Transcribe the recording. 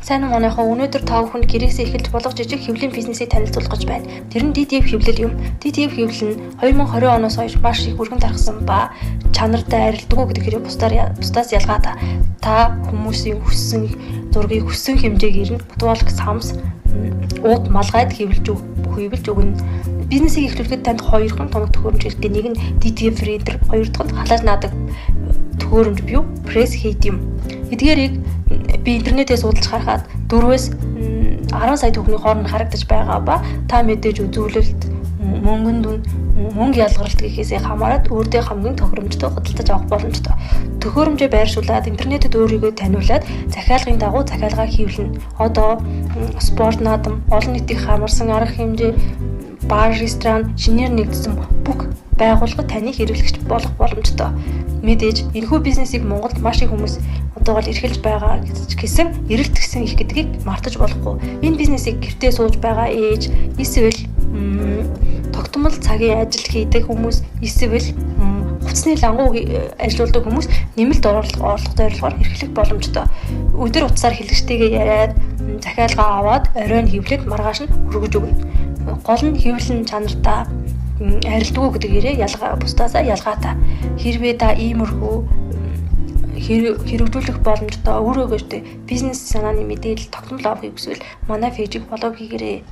Сайн уу манайхаа өнөөдөр та бүхэнд гэрээсээ эхэлж болох жижиг хэвлэлийн бизнесийг танилцуулгаж байна. Тэр нь DTF хэвлэл юм. DTF хэвлэл нь 2020 оноос хойш маш их өргөн тархсан ба чанартай арилдаггүй гэдэг хэрэг бусдаас ялгаатай. Та хүмүүсийн хүссэн зургийг хүссэн хэмжээгээр нь ботволк самс ууд малгайд хэвлэж өгнө. Бизнесийг эхлүүлэхэд танд хоёрхан томог төхөөрөмж хэрэгтэй. Нэг нь DTF reader, хоёр дахь нь халааж наадаг төхөөрөмж буюу press heat юм. Эдгээрийг би интернетээс судалж харахад 4-өөс 10 сая төгрөгийн хооронд харагдаж байгаа ба та мэдээж үзүүлэлт мөнгө ялгаралт гэхээсээ хамаарат өөртөө хамгийн тохиромжтой худалдаж авах боломжтой. Төхөөрөмжөө байршуулад интернетэд өөрийгөө таниулаад захиалгын дагуу захиалгаа хийвлэнэ. Одоо спорт наадам, олон нийтийн хамарсан арга хэмжээ, бар, ресторан, шинээр нэгдсэн бүх байгууллага таны хэрэглэгч болох боломжтой. Мэдээж энэхүү бизнесийг Монголд маш их хүмүүс одоогоор эрхэлж байгаа гэсэн эрэлт гисэн их гэдгийг мартаж болохгүй. Энэ бизнесийг гэртээ сууж байгаа ээж, эсвэл тогтмол цагийн ажил хийдэг хүмүүс, эсвэл хувцсны лангуу ажилладаг хүмүүс нэмэлт орлого зорилгоор эрхлэх боломжтой. Өдөр утсаар хэлэгчтэйгээ яриад захиалгаа аваад оройн хэвлээд маргааш нь хүргэж өгнө. Гол нь хэвлэн чанартай арилдаггүй гэдгээрээ бусдаасаа ялгаатай. Хэрвээ та иймэрхүү хэрэгжүүлэх боломжтой өөрөөгөө бизнес санааны мэдээлэл тогтмол авахыг хүсвэл манай пэйжийг фоллоу хийгээрэй.